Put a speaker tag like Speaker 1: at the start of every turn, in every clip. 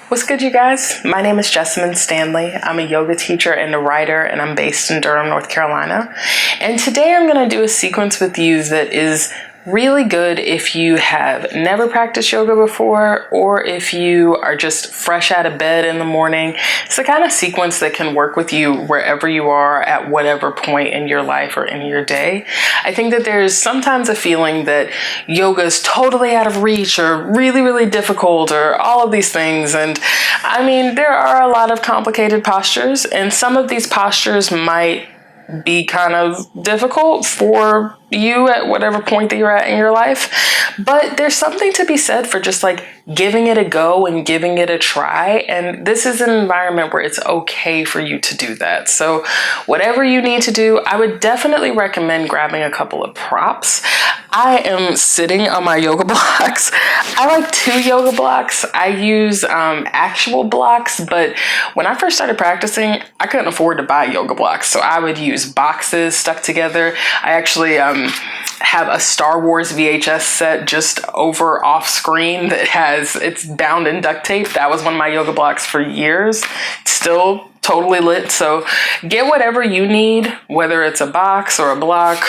Speaker 1: What's good, you guys? My name is Jessamyn Stanley. I'm a yoga teacher and a writer, and I'm based in Durham, North Carolina. And today I'm going to do a sequence with you that is really good if you have never practiced yoga before or if you are just fresh out of bed in the morning. It's the kind of sequence that can work with you wherever you are at whatever point in your life or in your day. I think that there's sometimes a feeling that yoga is totally out of reach or really, really difficult or all of these things. And I mean, there are a lot of complicated postures, and some of these postures might be kind of difficult for you at whatever point that you're at in your life. But there's something to be said for just like giving it a go and giving it a try. And this is an environment where it's okay for you to do that. So whatever you need to do, I would definitely recommend grabbing a couple of props. I am sitting on my yoga blocks. I like 2 yoga blocks. I use actual blocks, but when I first started practicing, I couldn't afford to buy yoga blocks. So I would use boxes stuck together. I actually have a Star Wars VHS set just over off screen that it's bound in duct tape. That was one of my yoga blocks for years. It's still totally lit. So get whatever you need, whether it's a box or a block.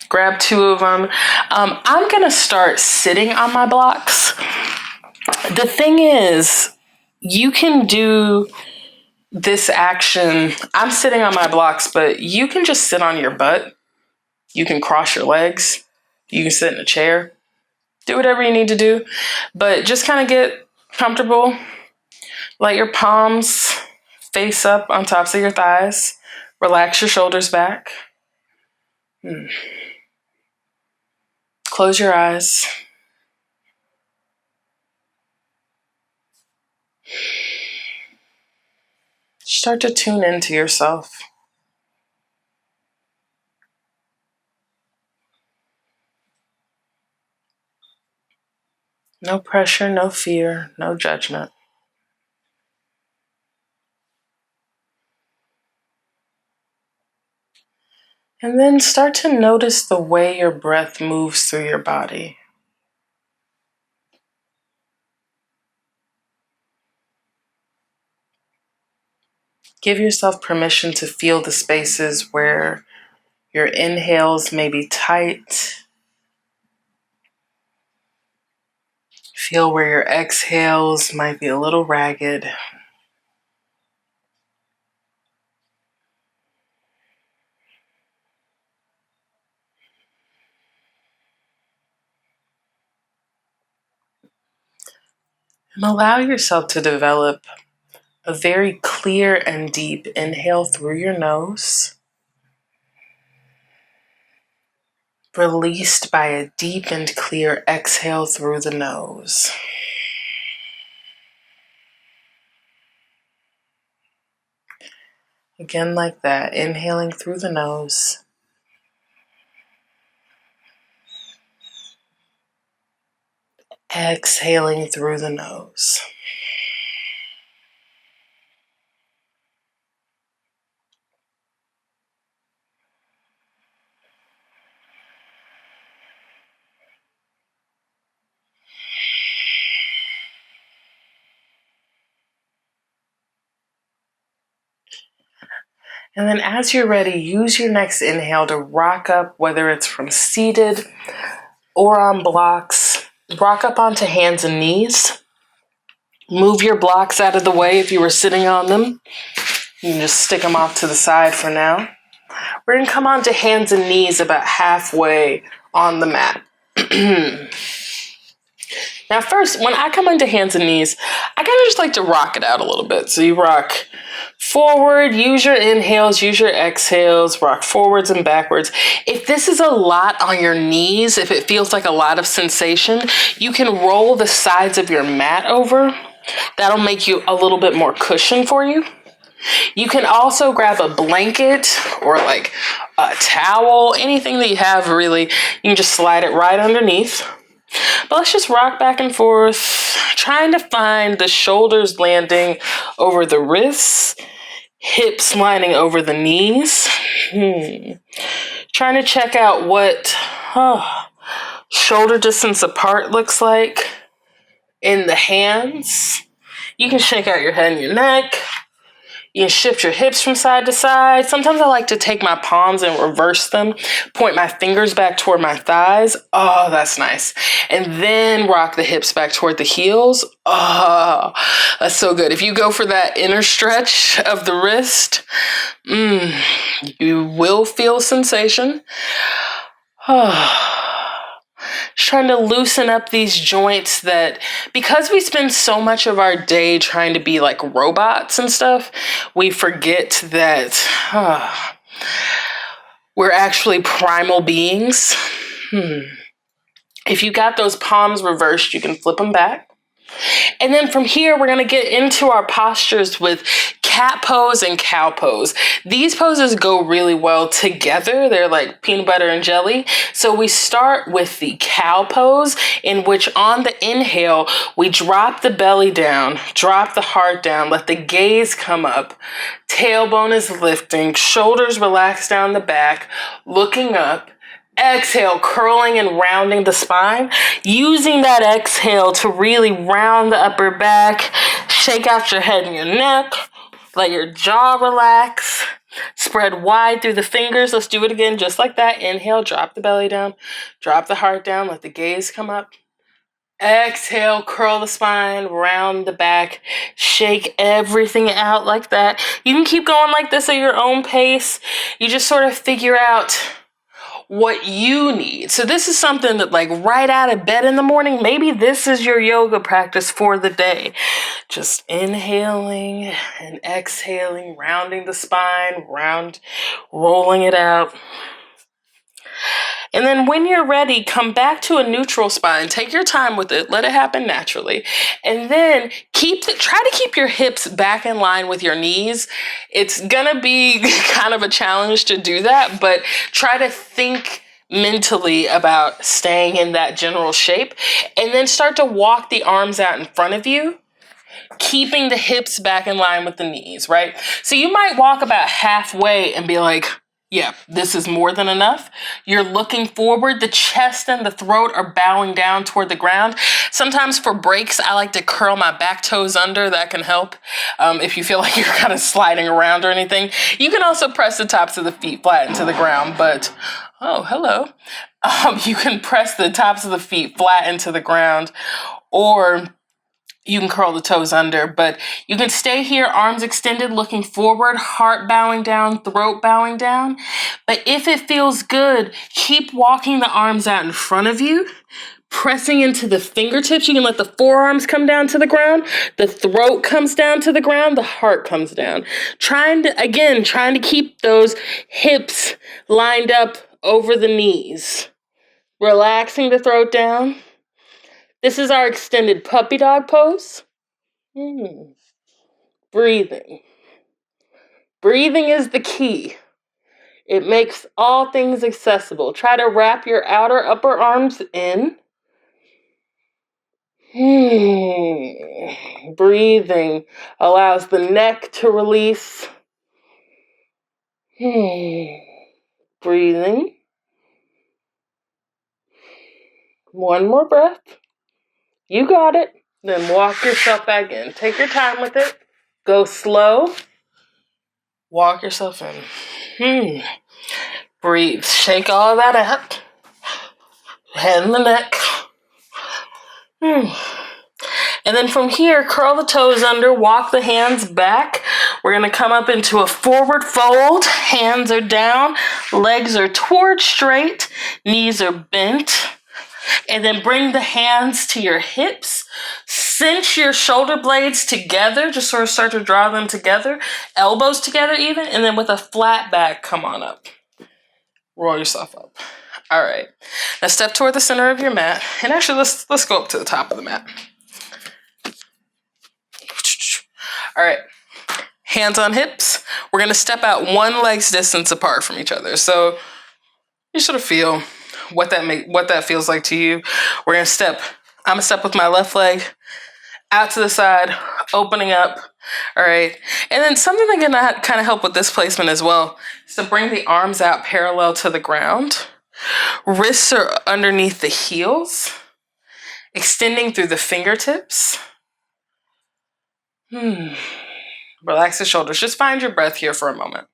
Speaker 1: Grab 2 of them. I'm gonna start sitting on my blocks. The thing is, you can do this action. I'm sitting on my blocks, but you can just sit on your butt. You can cross your legs. You can sit in a chair. Do whatever you need to do, but just kind of get comfortable. Let your palms face up on tops of your thighs. Relax your shoulders back. Close your eyes. Start to tune into yourself. No pressure, no fear, no judgment. And then start to notice the way your breath moves through your body. Give yourself permission to feel the spaces where your inhales may be tight. Feel where your exhales might be a little ragged. And allow yourself to develop a very clear and deep inhale through your nose, released by a deep and clear exhale through the nose. Again, like that, inhaling through the nose. Exhaling through the nose. And then as you're ready, use your next inhale to rock up, whether it's from seated or on blocks. Rock up onto hands and knees. Move your blocks out of the way if you were sitting on them. You can just stick them off to the side for now. We're going to come onto hands and knees about halfway on the mat. Now first, when I come into hands and knees, I kind of just like to rock it out a little bit. So you rock forward, use your inhales, use your exhales, rock forwards and backwards. If this is a lot on your knees, if it feels like a lot of sensation, you can roll the sides of your mat over. That'll make you a little bit more cushion for you. You can also grab a blanket or like a towel, anything that you have really. You can just slide it right underneath. But let's just rock back and forth, trying to find the shoulders landing over the wrists, hips lining over the knees. Trying to check out what shoulder distance apart looks like in the hands. You can shake out your head and your neck. You can shift your hips from side to side. Sometimes I like to take my palms and reverse them, point my fingers back toward my thighs. Oh, that's nice. And then rock the hips back toward the heels. Oh, that's so good. If you go for that inner stretch of the wrist, you will feel sensation. Just trying to loosen up these joints that, because we spend so much of our day trying to be like robots and stuff, we forget that we're actually primal beings. If you got those palms reversed, you can flip them back. And then from here, we're going to get into our postures with cat pose and cow pose. These poses go really well together. They're like peanut butter and jelly. So we start with the cow pose, in which on the inhale, we drop the belly down, drop the heart down, let the gaze come up. Tailbone is lifting, shoulders relax down the back, looking up. Exhale, curling and rounding the spine. Using that exhale to really round the upper back. Shake out your head and your neck. Let your jaw relax. Spread wide through the fingers. Let's do it again just like that. Inhale, drop the belly down. Drop the heart down. Let the gaze come up. Exhale, curl the spine, round the back. Shake everything out like that. You can keep going like this at your own pace. You just sort of figure out what you need. So this is something that, like, right out of bed in the morning, maybe this is your yoga practice for the day. Just inhaling and exhaling, rounding the spine, rolling it out. And then when you're ready, come back to a neutral spine. Take your time with it. Let it happen naturally. And then try to keep your hips back in line with your knees. It's gonna be kind of a challenge to do that, but try to think mentally about staying in that general shape. And then start to walk the arms out in front of you, keeping the hips back in line with the knees, right? So you might walk about halfway and be like, yeah, this is more than enough. You're looking forward. The chest and the throat are bowing down toward the ground. Sometimes for breaks, I like to curl my back toes under. That can help if you feel like you're kind of sliding around or anything. You can also press the tops of the feet flat into the ground, but, oh, hello. You can press the tops of the feet flat into the ground, or you can curl the toes under, but you can stay here, arms extended, looking forward, heart bowing down, throat bowing down. But if it feels good, keep walking the arms out in front of you, pressing into the fingertips. You can let the forearms come down to the ground, the throat comes down to the ground, the heart comes down. Trying to keep those hips lined up over the knees. Relaxing the throat down. This is our extended puppy dog pose. Breathing. Breathing is the key. It makes all things accessible. Try to wrap your outer upper arms in. Breathing allows the neck to release. Breathing. One more breath. You got it. Then walk yourself back in. Take your time with it. Go slow. Walk yourself in. Breathe. Shake all of that out. Head and the neck. And then from here, curl the toes under. Walk the hands back. We're going to come up into a forward fold. Hands are down. Legs are towards straight. Knees are bent. And then bring the hands to your hips. Cinch your shoulder blades together. Just sort of start to draw them together. Elbows together even. And then with a flat back, come on up. Roll yourself up. All right. Now step toward the center of your mat. And actually, let's go up to the top of the mat. All right. Hands on hips. We're going to step out one leg's distance apart from each other. So you sort of feel what that feels like to you. I'm gonna step with my left leg out to the side, opening up. All right. And then something that can kind of help with this placement as well is to bring the arms out parallel to the ground. Wrists are underneath the heels, extending through the fingertips. Relax the shoulders. Just find your breath here for a moment.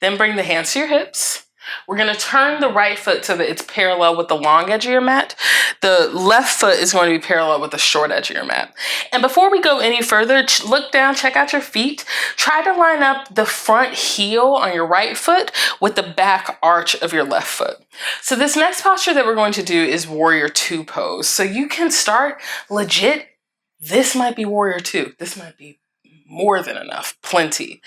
Speaker 1: Then bring the hands to your hips. We're going to turn the right foot so that it's parallel with the long edge of your mat. The left foot is going to be parallel with the short edge of your mat. And before we go any further, look down, check out your feet. Try to line up the front heel on your right foot with the back arch of your left foot. So this next posture that we're going to do is Warrior Two pose. So you can start legit. This might be Warrior Two. This might be more than enough, plenty.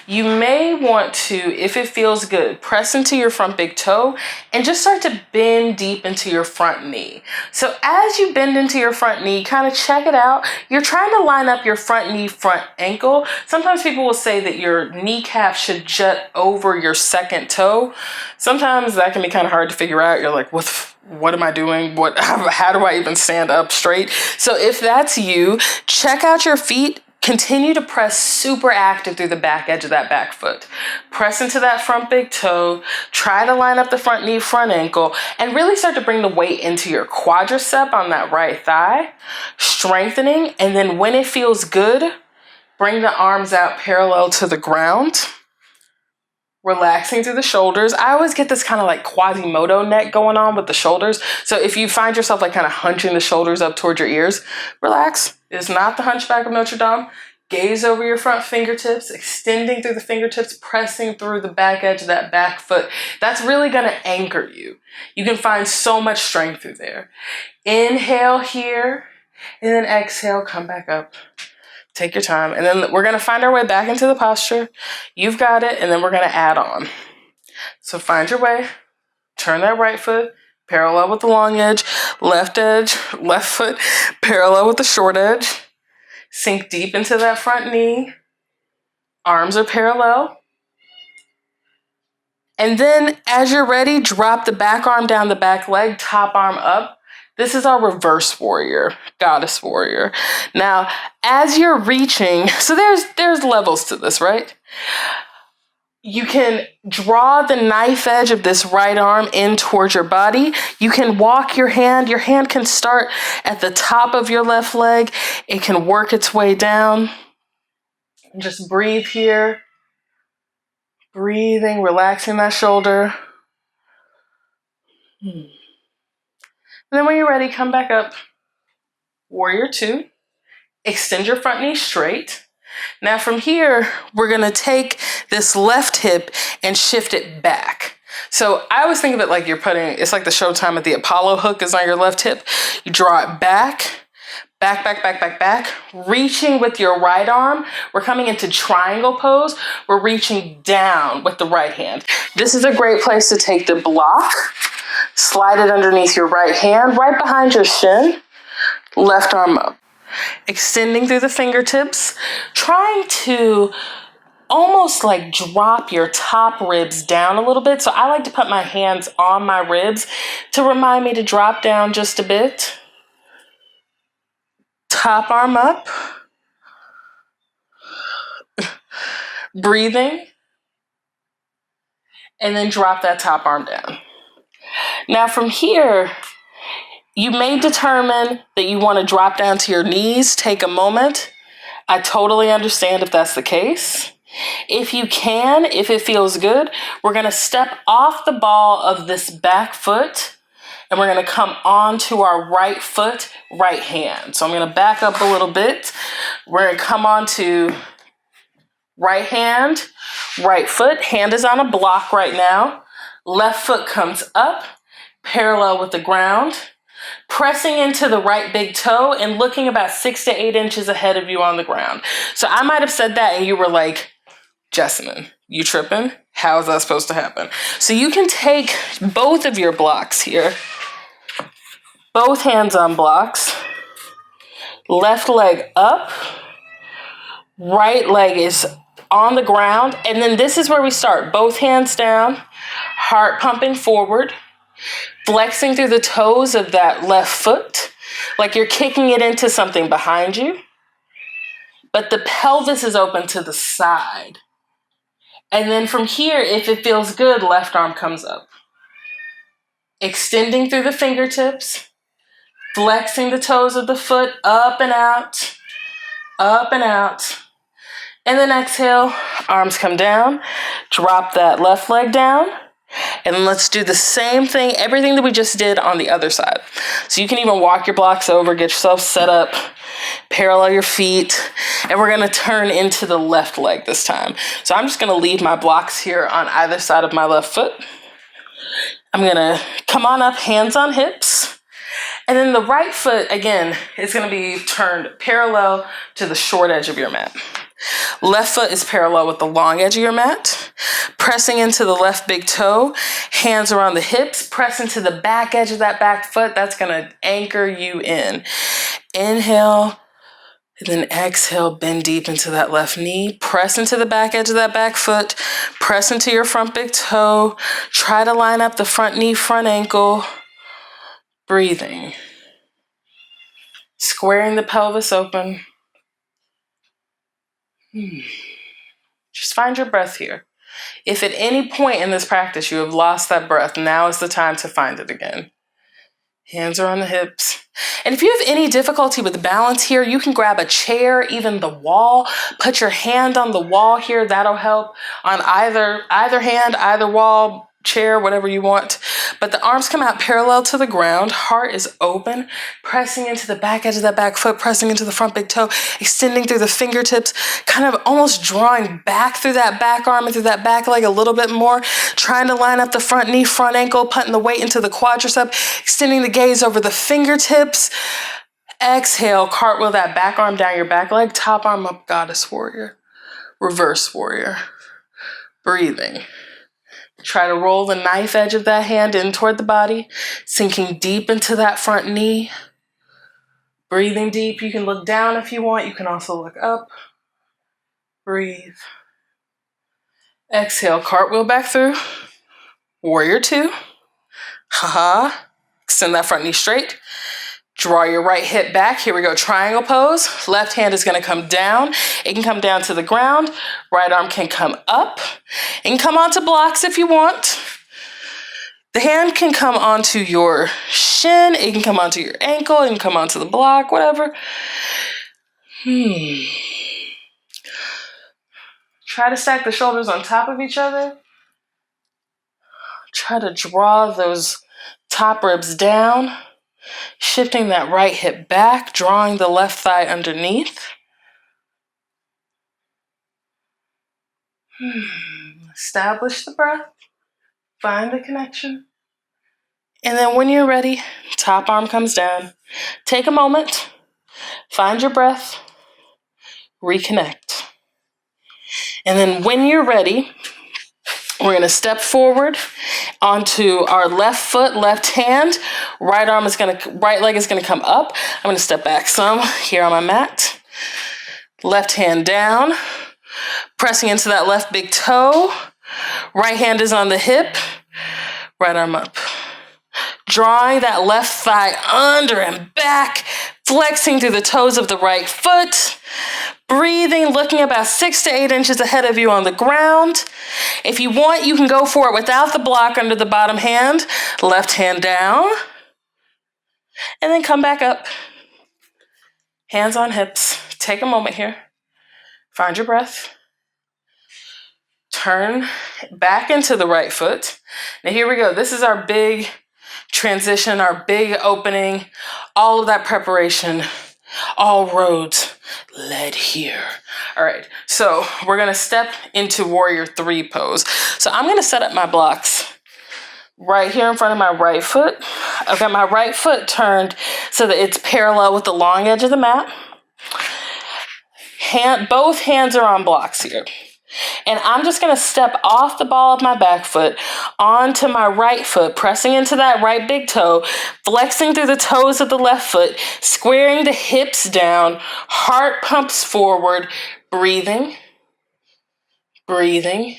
Speaker 1: You may want to, if it feels good, press into your front big toe and just start to bend deep into your front knee. So as you bend into your front knee, kind of check it out. You're trying to line up your front knee, front ankle. Sometimes people will say that your kneecap should jut over your second toe. Sometimes that can be kind of hard to figure out. You're like, what am I doing? How do I even stand up straight? So if that's you, check out your feet. Continue to press super active through the back edge of that back foot. Press into that front big toe. Try to line up the front knee, front ankle, and really start to bring the weight into your quadricep on that right thigh, strengthening. And then when it feels good, bring the arms out parallel to the ground. Relaxing through the shoulders. I always get this kind of like Quasimodo neck going on with the shoulders. So if you find yourself like kind of hunching the shoulders up towards your ears, relax. It's not the Hunchback of Notre Dame. Gaze over your front fingertips, extending through the fingertips, pressing through the back edge of that back foot. That's really going to anchor you. You can find so much strength through there. Inhale here, and then exhale, come back up. Take your time. And then we're going to find our way back into the posture. You've got it. And then we're going to add on. So find your way. Turn that right foot parallel with the long edge. Left foot parallel with the short edge. Sink deep into that front knee. Arms are parallel. And then as you're ready, drop the back arm down the back leg, top arm up. This is our reverse warrior, goddess warrior. Now, as you're reaching, so there's levels to this, right? You can draw the knife edge of this right arm in towards your body. You can walk your hand. Your hand can start at the top of your left leg. It can work its way down. Just breathe here. Breathing, relaxing that shoulder. And then when you're ready, come back up. Warrior Two. Extend your front knee straight. Now from here, we're going to take this left hip and shift it back. So I always think of it like it's like the Showtime at the Apollo hook is on your left hip. You draw it back, back, reaching with your right arm. We're coming into triangle pose. We're reaching down with the right hand. This is a great place to take the block. Slide it underneath your right hand, right behind your shin. Left arm up. Extending through the fingertips, trying to almost like drop your top ribs down a little bit. So I like to put my hands on my ribs to remind me to drop down just a bit. Top arm up. Breathing. And then drop that top arm down. Now from here, you may determine that you want to drop down to your knees. Take a moment. I totally understand if that's the case. If you can, if it feels good, we're going to step off the ball of this back foot and we're going to come onto our right foot, right hand. So I'm going to back up a little bit. We're going to come onto right hand, right foot. Hand is on a block right now. Left foot comes up, parallel with the ground. Pressing into the right big toe and looking about 6 to 8 inches ahead of you on the ground. So I might have said that and you were like, Jessamyn, you tripping? How is that supposed to happen? So you can take both of your blocks here, both hands on blocks, left leg up, right leg is on the ground, and then this is where we start. Both hands down, heart pumping forward, flexing through the toes of that left foot, like you're kicking it into something behind you. But the pelvis is open to the side. And then from here, if it feels good, left arm comes up. Extending through the fingertips, flexing the toes of the foot up and out. up and out. And then exhale, arms come down, drop that left leg down. And let's do the same thing, everything that we just did on the other side. So you can even walk your blocks over, get yourself set up, parallel your feet, and we're gonna turn into the left leg this time. So I'm just gonna leave my blocks here on either side of my left foot. I'm gonna come on up, hands on hips. And then the right foot, again, is gonna be turned parallel to the short edge of your mat. Left foot is parallel with the long edge of your mat. Pressing into the left big toe, hands around the hips, press into the back edge of that back foot. That's gonna anchor you in. Inhale, and then exhale, bend deep into that left knee. Press into the back edge of that back foot. Press into your front big toe. Try to line up the front knee, front ankle. Breathing. Squaring the pelvis open. Just find your breath here. If at any point in this practice you have lost that breath, now is the time to find it again. Hands are on the hips. And if you have any difficulty with balance here, you can grab a chair, even the wall. Put your hand on the wall here. That'll help on either hand, either wall, chair, whatever you want. But the arms come out parallel to the ground. Heart is open, pressing into the back edge of that back foot, pressing into the front big toe, extending through the fingertips, kind of almost drawing back through that back arm and through that back leg a little bit more, trying to line up the front knee, front ankle, putting the weight into the quadricep, extending the gaze over the fingertips. Exhale, cartwheel that back arm down your back leg, top arm up, goddess warrior, reverse warrior. Breathing. Try to roll the knife edge of that hand in toward the body, sinking deep into that front knee. Breathing deep. You can look down if you want. You can also look up. Breathe. Exhale, cartwheel back through. Warrior two. Extend that front knee straight. Draw your right hip back. Here we go, triangle pose. Left hand is gonna come down. It can come down to the ground. Right arm can come up. It can come onto blocks if you want. The hand can come onto your shin. It can come onto your ankle. It can come onto the block, whatever. Try to stack the shoulders on top of each other. Try to draw those top ribs down. Shifting that right hip back, drawing the left thigh underneath. Establish the breath. Find the connection. And then when you're ready, top arm comes down. Take a moment. Find your breath. Reconnect. And then when you're ready, we're going to step forward onto our left foot, left hand. Right leg is going to come up. I'm going to step back some here on my mat. Left hand down, pressing into that left big toe. Right hand is on the hip. Right arm up. Drawing that left thigh under and back, flexing through the toes of the right foot. Breathing, looking about 6 to 8 inches ahead of you on the ground. If you want, you can go for it without the block under the bottom hand. Left hand down. And then come back up. Hands on hips. Take a moment here. Find your breath. Turn back into the right foot. Now here we go. This is our big transition, our big opening, all of that preparation, all roads led here. All right, so we're gonna step into warrior three pose. So I'm gonna set up my blocks right here in front of my right foot. I've got my right foot turned so that it's parallel with the long edge of the mat. Both hands are on blocks here. And I'm just gonna step off the ball of my back foot onto my right foot, pressing into that right big toe, flexing through the toes of the left foot, squaring the hips down, heart pumps forward, breathing, breathing.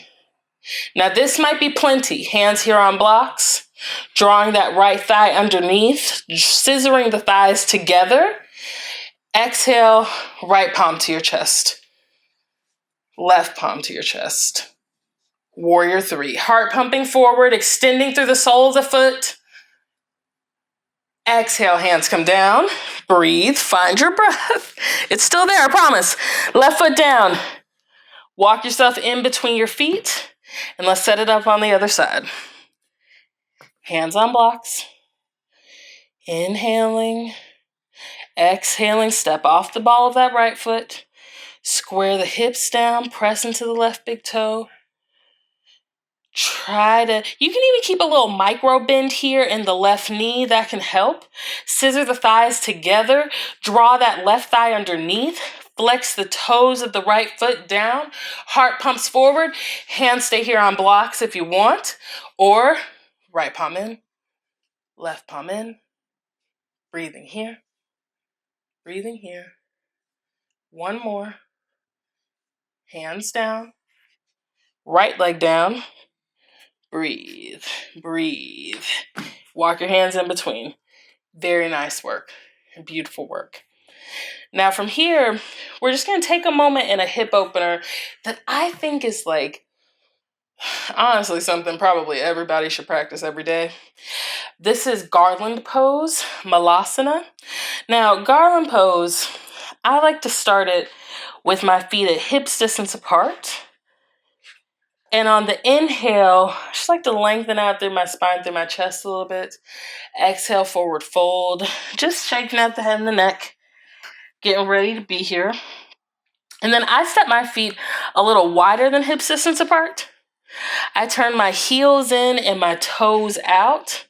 Speaker 1: Now this might be plenty. Hands here on blocks, drawing that right thigh underneath, scissoring the thighs together. Exhale, right palm to your chest. Left palm to your chest. Warrior three. Heart pumping forward, extending through the sole of the foot. Exhale, hands come down. Breathe, find your breath. It's still there, I promise. Left foot down. Walk yourself in between your feet, and let's set it up on the other side. Hands on blocks. Inhaling, exhaling, step off the ball of that right foot. Square the hips down, press into the left big toe. You can even keep a little micro bend here in the left knee. That can help. Scissor the thighs together. Draw that left thigh underneath. Flex the toes of the right foot down. Heart pumps forward. Hands stay here on blocks if you want. Or right palm in, left palm in. Breathing here. Breathing here. One more. Hands down. Right leg down. Breathe. Breathe. Walk your hands in between. Very nice work. Beautiful work. Now from here, we're just going to take a moment in a hip opener that I think is honestly something probably everybody should practice every day. This is garland pose, malasana. Now, garland pose, I like to start it with my feet at hips distance apart. And on the inhale, I just like to lengthen out through my spine, through my chest a little bit. Exhale, forward fold. Just shaking out the head and the neck. Getting ready to be here. And then I step my feet a little wider than hips distance apart. I turn my heels in and my toes out.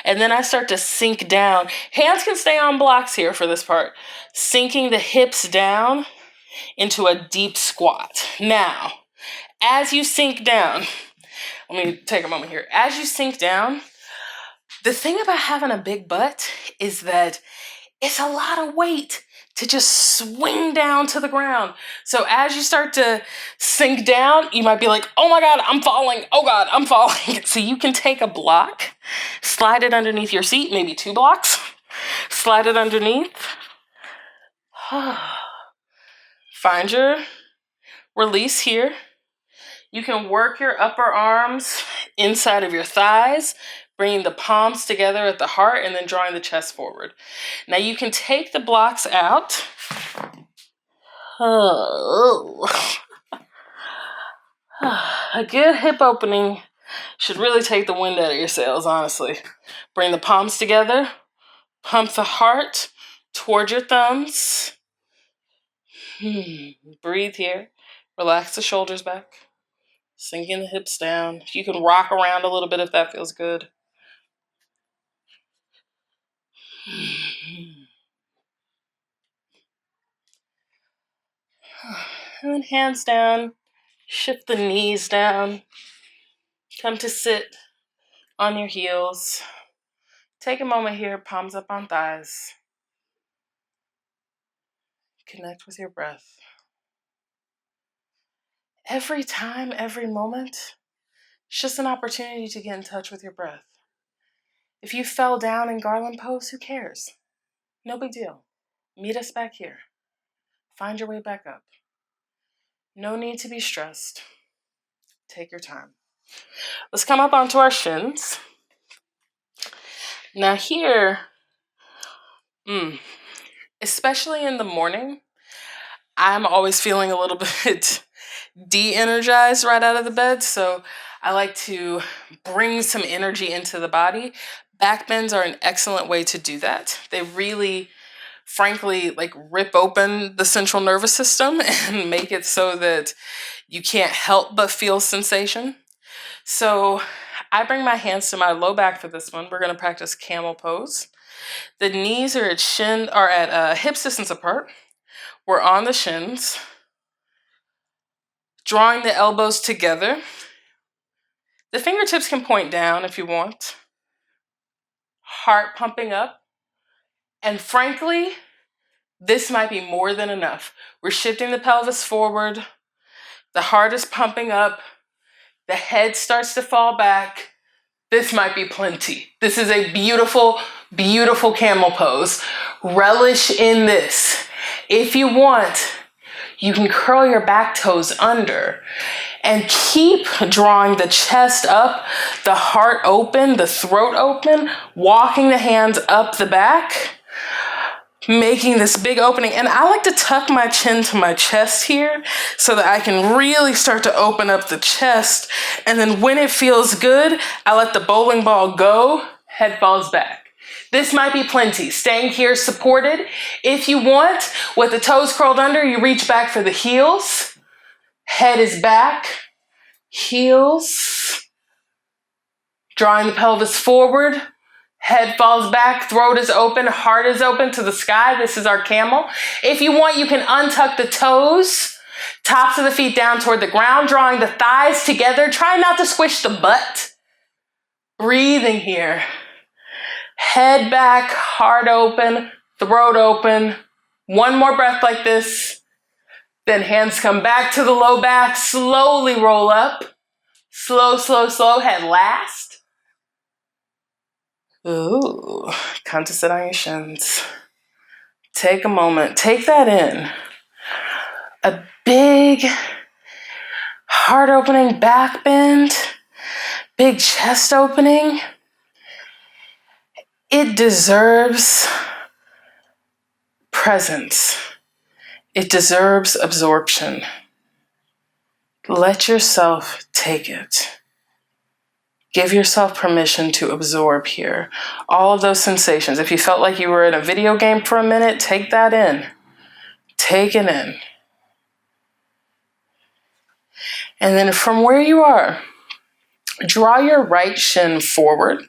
Speaker 1: And then I start to sink down. Hands can stay on blocks here for this part. Sinking the hips down into a deep squat. Now, as you sink down, let me take a moment here. As you sink down, the thing about having a big butt is that it's a lot of weight to just swing down to the ground. So as you start to sink down, you might be like, oh my God, I'm falling. Oh God, I'm falling. So you can take a block, slide it underneath your seat, maybe 2 blocks, slide it underneath. Find your release here. You can work your upper arms inside of your thighs, bringing the palms together at the heart and then drawing the chest forward. Now you can take the blocks out. A good hip opening should really take the wind out of your sails, honestly. Bring the palms together, pump the heart toward your thumbs. Breathe here. Relax the shoulders back. Sinking the hips down. You can rock around a little bit if that feels good. And then hands down. Shift the knees down. Come to sit on your heels. Take a moment here, palms up on thighs. Connect with your breath. Every time, every moment, it's just an opportunity to get in touch with your breath. If you fell down in garland pose, who cares? No big deal. Meet us back here. Find your way back up. No need to be stressed. Take your time. Let's come up onto our shins. Now here, especially in the morning, I'm always feeling a little bit de-energized right out of the bed, so I like to bring some energy into the body. Back bends are an excellent way to do that. They really, frankly, rip open the central nervous system and make it so that you can't help but feel sensation. So I bring my hands to my low back for this one. We're going to practice camel pose. The knees are at hips distance apart. We're on the shins, drawing the elbows together. The fingertips can point down if you want. Heart pumping up. And frankly, this might be more than enough. We're shifting the pelvis forward. The heart is pumping up. The head starts to fall back. This might be plenty. This is a beautiful, beautiful camel pose. Relish in this. If you want, you can curl your back toes under and keep drawing the chest up, the heart open, the throat open, walking the hands up the back, making this big opening. And I like to tuck my chin to my chest here so that I can really start to open up the chest. And then when it feels good, I let the bowling ball go, head falls back. This might be plenty. Staying here supported. If you want, with the toes curled under, you reach back for the heels. Head is back, heels. Drawing the pelvis forward. Head falls back, throat is open, heart is open to the sky. This is our camel. If you want, you can untuck the toes, tops of the feet down toward the ground, drawing the thighs together. Try not to squish the butt. Breathing here. Head back, heart open, throat open. One more breath like this. Then hands come back to the low back. Slowly roll up. Slow, slow, slow. Head last. Ooh, come to sit on your shins. Take a moment. Take that in. A big heart opening back bend. Big chest opening. It deserves presence. It deserves absorption. Let yourself take it. Give yourself permission to absorb here. All of those sensations. If you felt like you were in a video game for a minute, take that in. Take it in. And then from where you are, draw your right shin forward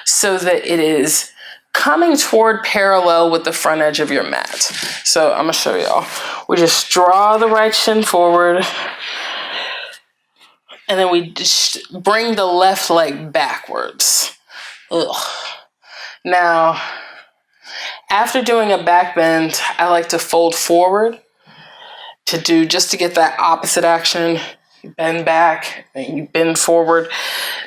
Speaker 1: so that it is coming toward parallel with the front edge of your mat. So I'm gonna show y'all. We just draw the right shin forward, and then we just bring the left leg backwards. Ugh. Now, after doing a back bend, I like to fold forward just to get that opposite action. You bend back and you bend forward.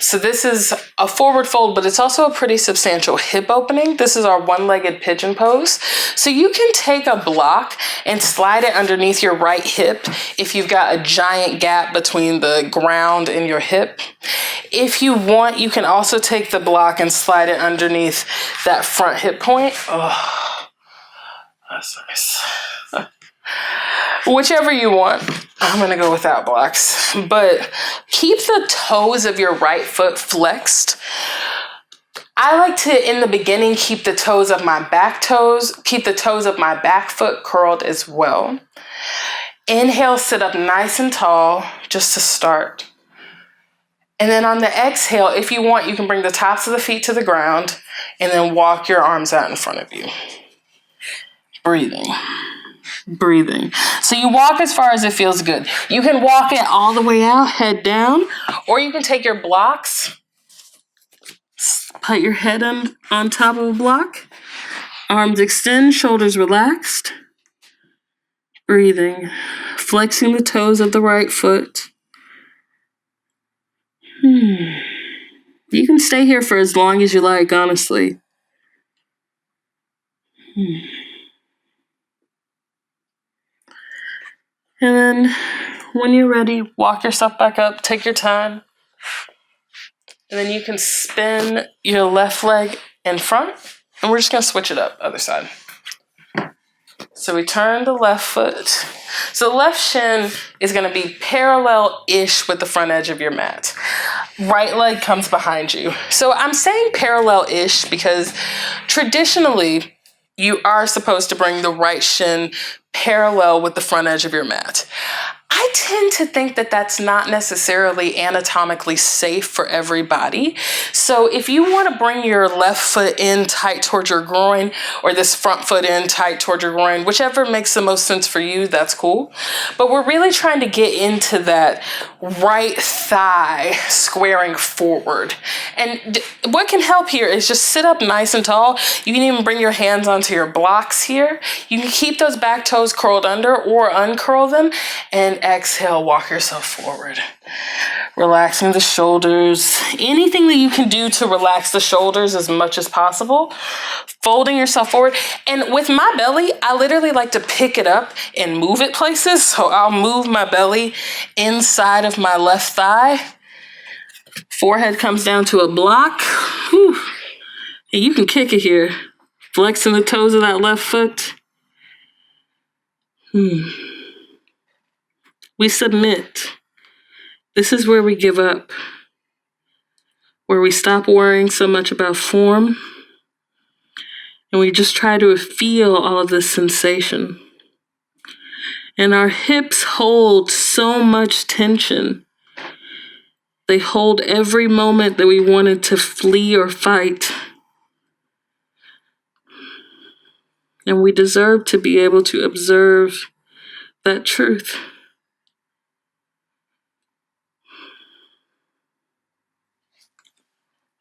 Speaker 1: So this is a forward fold, but it's also a pretty substantial hip opening. This is our one-legged pigeon pose. So you can take a block and slide it underneath your right hip if you've got a giant gap between the ground and your hip. If you want, you can also take the block and slide it underneath that front hip point. Oh, that's nice. Whichever you want. I'm gonna go without blocks, but keep the toes of your right foot flexed. I like to, in the beginning, keep the toes of my back foot curled as well. Inhale, sit up nice and tall, just to start. And then on the exhale, if you want, you can bring the tops of the feet to the ground and then walk your arms out in front of you. Breathing. So you walk as far as it feels good. You can walk it all the way out, head down, or you can take your blocks, put your head on top of a block, arms extend, shoulders relaxed. Breathing, flexing the toes of the right foot. You can stay here for as long as you like, honestly. And then when you're ready, walk yourself back up, take your time. And then you can spin your left leg in front, and we're just gonna switch it up, other side. So we turn the left foot. So the left shin is gonna be parallel-ish with the front edge of your mat. Right leg comes behind you. So I'm saying parallel-ish because traditionally, you are supposed to bring the right shin parallel with the front edge of your mat. I tend to think that that's not necessarily anatomically safe for everybody. So if you want to bring your left foot in tight towards your groin, or this front foot in tight towards your groin, whichever makes the most sense for you, that's cool. But we're really trying to get into that right thigh squaring forward. And what can help here is just sit up nice and tall. You can even bring your hands onto your blocks here. You can keep those back toes curled under or uncurl them, and exhale, walk yourself forward. Relaxing the shoulders. Anything that you can do to relax the shoulders as much as possible. Folding yourself forward. And with my belly, I literally like to pick it up and move it places. So I'll move my belly inside of my left thigh. Forehead comes down to a block. Whew. And you can kick it here. Flexing the toes of that left foot. We submit. This is where we give up. Where we stop worrying so much about form. And we just try to feel all of this sensation. And our hips hold so much tension. They hold every moment that we wanted to flee or fight. And we deserve to be able to observe that truth.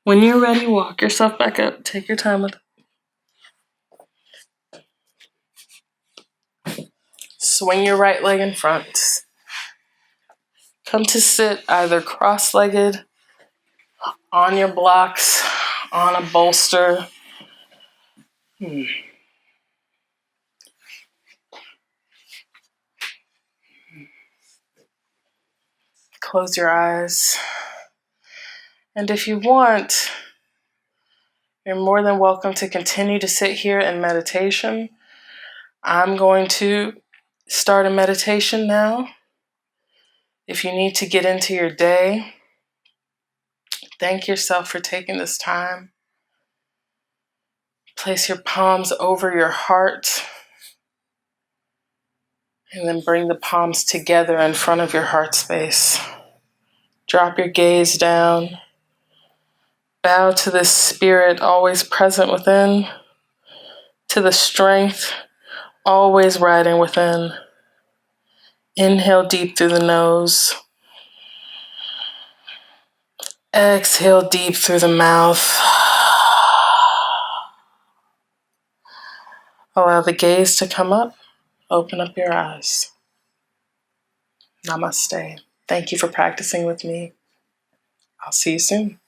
Speaker 1: When you're ready, walk yourself back up. Take your time with it. Swing your right leg in front. Come to sit either cross-legged, on your blocks, on a bolster. Close your eyes. And if you want, you're more than welcome to continue to sit here in meditation. I'm going to start a meditation now. If you need to get into your day, thank yourself for taking this time. Place your palms over your heart. And then bring the palms together in front of your heart space. Drop your gaze down. Bow to the spirit always present within, to the strength always riding within. Inhale deep through the nose. Exhale deep through the mouth. Allow the gaze to come up. Open up your eyes. Namaste. Thank you for practicing with me. I'll see you soon.